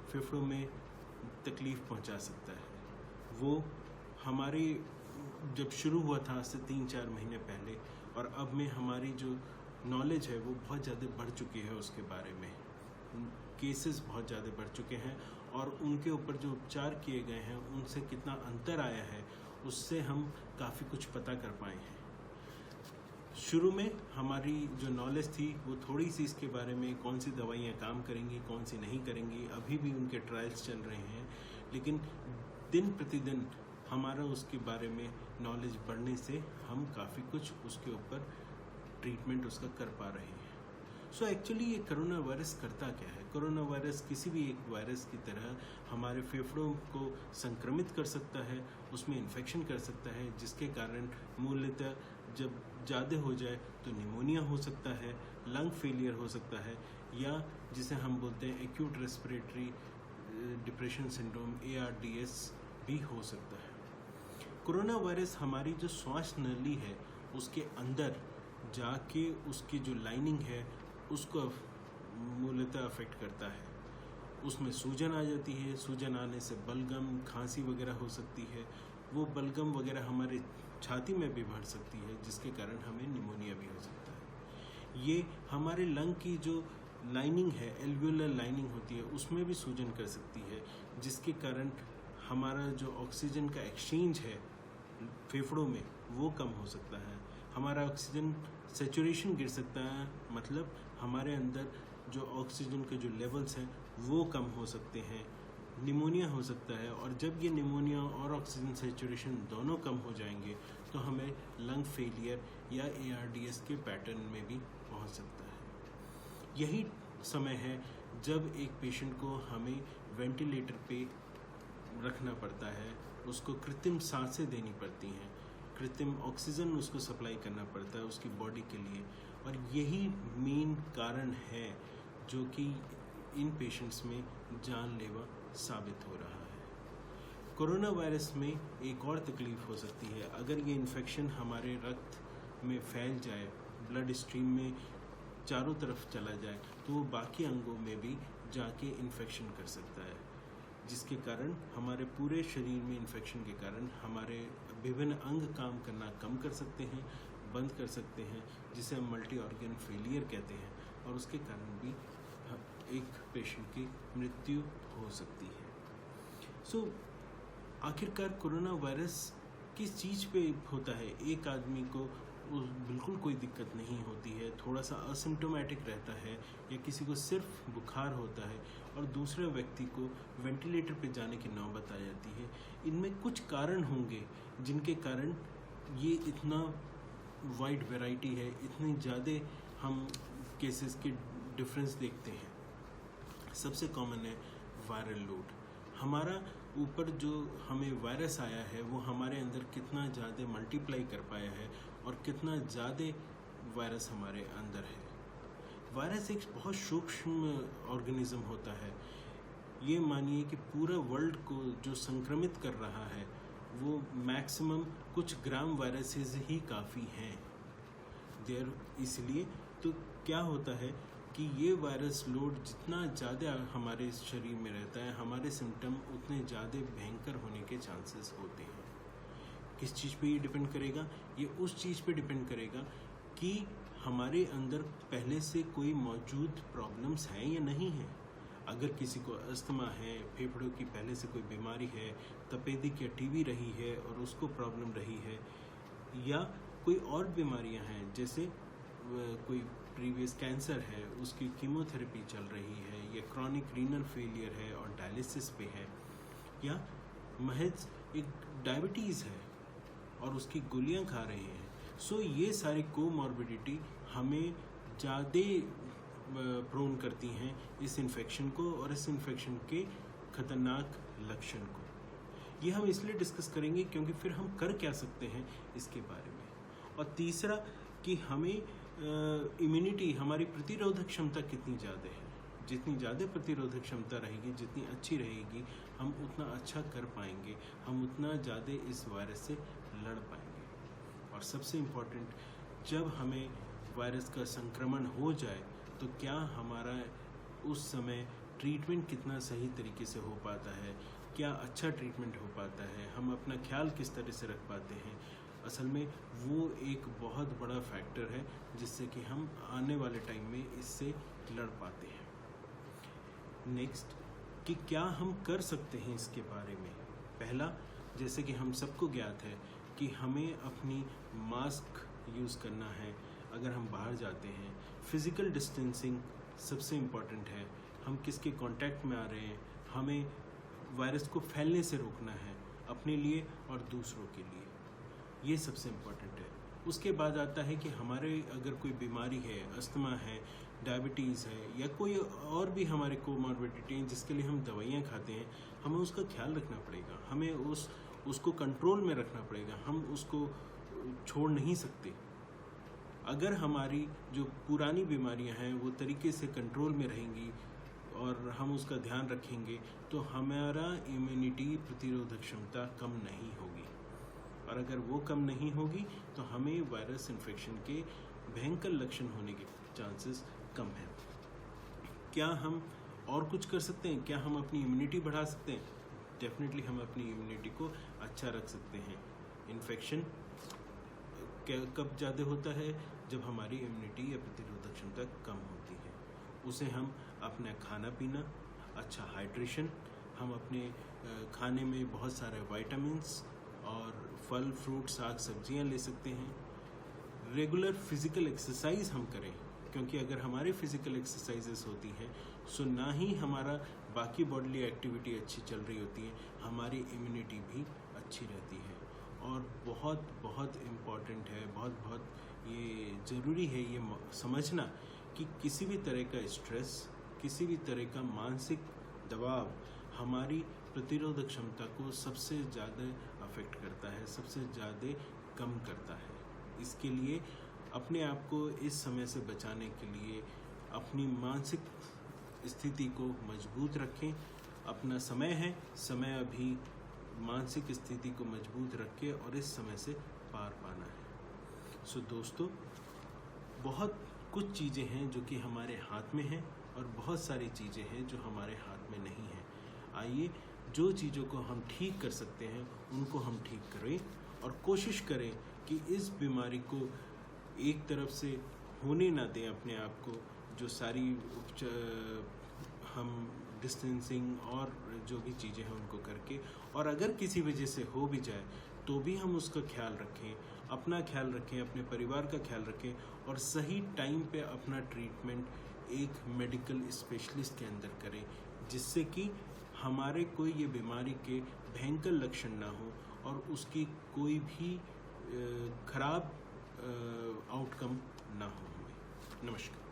फेफड़ों में तकलीफ़ पहुंचा सकता है। वो हमारे जब शुरू हुआ था आज से 3-4 महीने पहले, और अब में हमारी जो नॉलेज है वो बहुत ज़्यादा बढ़ चुकी है, उसके बारे में केसेस बहुत ज़्यादा बढ़ चुके हैं, और उनके ऊपर जो उपचार किए गए हैं उनसे कितना अंतर आया है उससे हम काफ़ी कुछ पता कर पाए हैं। शुरू में हमारी जो नॉलेज थी वो थोड़ी सी इसके बारे में, कौन सी दवाइयाँ काम करेंगी कौन सी नहीं करेंगी, अभी भी उनके ट्रायल्स चल रहे हैं, लेकिन दिन प्रतिदिन हमारा उसके बारे में नॉलेज बढ़ने से हम काफ़ी कुछ उसके ऊपर ट्रीटमेंट उसका कर पा रहे हैं। सो एक्चुअली ये कोरोना वायरस करता क्या है? कोरोना वायरस किसी भी एक वायरस की तरह हमारे फेफड़ों को संक्रमित कर सकता है, उसमें इन्फेक्शन कर सकता है, जिसके कारण मूलतः जब ज़्यादा हो जाए तो निमोनिया हो सकता है, लंग फेलियर हो सकता है, या जिसे हम बोलते हैं acute respiratory depression syndrome ARDS भी हो सकता है। कोरोना वायरस हमारी जो श्वास नली है उसके अंदर जाके उसकी जो लाइनिंग है उसको मूलतः अफेक्ट करता है। उसमें सूजन आ जाती है, सूजन आने से बलगम, खांसी वगैरह हो सकती है। वो बलगम वगैरह हमारे छाती में भी बढ़ सकती है, जिसके कारण हमें निमोनिया भी हो सकता है। ये हमारे लंग की जो लाइनिंग है, एल्वियोलर लाइनिंग होती है, उसमें भी सूजन कर सकती है, जिसके कारण हमारा जो ऑक्सीजन का एक्सचेंज है फेफड़ों में वो कम हो सकता है। हमारा ऑक्सीजन सेचुरेशन गिर सकता है, मतलब हमारे अंदर जो ऑक्सीजन के जो लेवल्स हैं वो कम हो सकते हैं। निमोनिया हो सकता है, और जब ये निमोनिया और ऑक्सीजन सेचुरेशन दोनों कम हो जाएंगे तो हमें लंग फेलियर या ARDS के पैटर्न में भी पहुंच सकता है। यही समय है जब एक पेशेंट को हमें वेंटिलेटर पे रखना पड़ता है, उसको कृत्रिम सांसें देनी पड़ती हैं, कृत्रिम ऑक्सीजन उसको सप्लाई करना पड़ता है उसकी बॉडी के लिए, और यही मेन कारण है जो कि इन पेशेंट्स में जानलेवा साबित हो रहा है। कोरोना वायरस में एक और तकलीफ हो सकती है, अगर ये इन्फेक्शन हमारे रक्त में फैल जाए, ब्लड स्ट्रीम में चारों तरफ चला जाए, तो वो बाकी अंगों में भी जाके इन्फेक्शन कर सकता है, जिसके कारण हमारे पूरे शरीर में इन्फेक्शन के कारण हमारे विभिन्न अंग काम करना कम कर सकते हैं, बंद कर सकते हैं, जिसे हम मल्टी ऑर्गन फेलियर कहते हैं, और उसके कारण भी एक पेशेंट की मृत्यु हो सकती है। सो आखिरकार कोरोना वायरस किस चीज़ पे होता है? एक आदमी को बिल्कुल कोई दिक्कत नहीं होती है, थोड़ा सा असिम्टोमेटिक रहता है, या किसी को सिर्फ बुखार होता है और दूसरे व्यक्ति को वेंटिलेटर पे जाने की नौबत आ जाती है। इनमें कुछ कारण होंगे जिनके कारण ये इतना वाइड वैरायटी है, इतनी ज़्यादा हम केसेस के डिफरेंस देखते हैं। सबसे कॉमन है वायरल लोड। हमारा ऊपर जो हमें वायरस आया है वो हमारे अंदर कितना ज़्यादा मल्टीप्लाई कर पाया है और कितना ज़्यादा वायरस हमारे अंदर है। वायरस एक बहुत सूक्ष्म ऑर्गेनिज्म होता है। ये मानिए कि पूरा वर्ल्ड को जो संक्रमित कर रहा है वो मैक्सिमम कुछ ग्राम वायरसेस ही काफ़ी हैं इसलिए तो क्या होता है कि ये वायरस लोड जितना ज़्यादा हमारे शरीर में रहता है, हमारे सिम्टम उतने ज़्यादा भयंकर होने के चांसेस होते हैं। किस चीज़ पे ये डिपेंड करेगा? ये उस चीज़ पे डिपेंड करेगा कि हमारे अंदर पहले से कोई मौजूद प्रॉब्लम्स हैं या नहीं हैं। अगर किसी को अस्थमा है, फेफड़ों की पहले से कोई बीमारी है, तपेदिक या टीबी रही है और उसको प्रॉब्लम रही है, या कोई और बीमारियां हैं जैसे कोई प्रीवियस कैंसर है, उसकी कीमोथेरेपी चल रही है, या क्रॉनिक रीनल फेलियर है और डायलिसिस पे है, या महज एक डायबिटीज़ है और उसकी गोलियां खा रहे हैं। सो ये सारी कोमॉर्बिडिटी हमें ज़्यादा प्रोन करती हैं इस इन्फेक्शन को और इस इन्फेक्शन के खतरनाक लक्षण को। ये हम इसलिए डिस्कस करेंगे क्योंकि फिर हम कर क्या सकते हैं इसके बारे में। और तीसरा कि हमें इम्यूनिटी, हमारी प्रतिरोधक क्षमता कितनी ज़्यादा है। जितनी ज़्यादा प्रतिरोधक क्षमता रहेगी, जितनी अच्छी रहेगी, हम उतना अच्छा कर पाएंगे, हम उतना ज़्यादा इस वायरस से लड़ पाएंगे। और सबसे इम्पोर्टेंट, जब हमें वायरस का संक्रमण हो जाए तो क्या हमारा उस समय ट्रीटमेंट कितना सही तरीके से हो पाता है, क्या अच्छा ट्रीटमेंट हो पाता है, हम अपना ख्याल किस तरह से रख पाते हैं, असल में वो एक बहुत बड़ा फैक्टर है जिससे कि हम आने वाले टाइम में इससे लड़ पाते हैं। नेक्स्ट कि क्या हम कर सकते हैं इसके बारे में। पहला, जैसे कि हम सबको ज्ञात है कि हमें अपनी मास्क यूज़ करना है अगर हम बाहर जाते हैं। फिज़िकल डिस्टेंसिंग सबसे इम्पॉर्टेंट है। हम किसके कांटेक्ट में आ रहे हैं, हमें वायरस को फैलने से रोकना है अपने लिए और दूसरों के लिए, ये सबसे इम्पॉर्टेंट है। उसके बाद आता है कि हमारे अगर कोई बीमारी है, अस्थमा है, डायबिटीज़ है या कोई और भी हमारे कोमॉर्बिडिटी हैं जिसके लिए हम दवाइयाँ खाते हैं, हमें उसका ख्याल रखना पड़ेगा, हमें उसको कंट्रोल में रखना पड़ेगा, हम उसको छोड़ नहीं सकते। अगर हमारी जो पुरानी बीमारियां हैं वो तरीके से कंट्रोल में रहेंगी और हम उसका ध्यान रखेंगे तो हमारा इम्यूनिटी प्रतिरोधक क्षमता कम नहीं होगी, और अगर वो कम नहीं होगी तो हमें वायरस इन्फेक्शन के भयंकर लक्षण होने के चांसेस कम हैं। क्या हम और कुछ कर सकते हैं? क्या हम अपनी इम्यूनिटी बढ़ा सकते हैं? डेफिनेटली हम अपनी इम्यूनिटी को अच्छा रख सकते हैं। इन्फेक्शन कब ज़्यादा होता है? जब हमारी इम्यूनिटी या प्रतिरोधक क्षमता कम होती है। उसे हम अपना खाना पीना, अच्छा हाइड्रेशन, हम अपने खाने में बहुत सारे विटामिन्स और फल फ्रूट साग सब्जियां ले सकते हैं। रेगुलर फिज़िकल एक्सरसाइज हम करें, क्योंकि अगर हमारी फिज़िकल एक्सरसाइजेस होती हैं सो ना ही हमारा बाकी बॉडीली एक्टिविटी अच्छी चल रही होती है, हमारी इम्यूनिटी भी अच्छी रहती है। और बहुत बहुत इम्पॉर्टेंट है, बहुत ये ज़रूरी है ये समझना कि किसी भी तरह का स्ट्रेस, किसी भी तरह का मानसिक दबाव हमारी प्रतिरोधक क्षमता को सबसे ज़्यादा अफेक्ट करता है, सबसे ज़्यादा कम करता है। इसके लिए अपने आप को इस समय से बचाने के लिए अपनी मानसिक स्थिति को मजबूत रखें। अपना समय है, समय अभी मानसिक स्थिति को मजबूत रखें और इस समय से पार पाना है। सो दोस्तों, बहुत कुछ चीज़ें हैं जो कि हमारे हाथ में हैं और बहुत सारी चीज़ें हैं जो हमारे हाथ में नहीं हैं। आइए जो चीज़ों को हम ठीक कर सकते हैं उनको हम ठीक करें और कोशिश करें कि इस बीमारी को एक तरफ से होने ना दें अपने आप को, जो सारी हम डिस्टेंसिंग और जो भी चीज़ें हैं उनको करके, और अगर किसी वजह से हो भी जाए तो भी हम उसका ख्याल रखें, अपना ख्याल रखें, अपने परिवार का ख्याल रखें और सही टाइम पे अपना ट्रीटमेंट एक मेडिकल स्पेशलिस्ट के अंदर करें, जिससे कि हमारे कोई ये बीमारी के भयंकर लक्षण ना हो और उसकी कोई भी खराब आउटकम ना हो हमें। नमस्कार।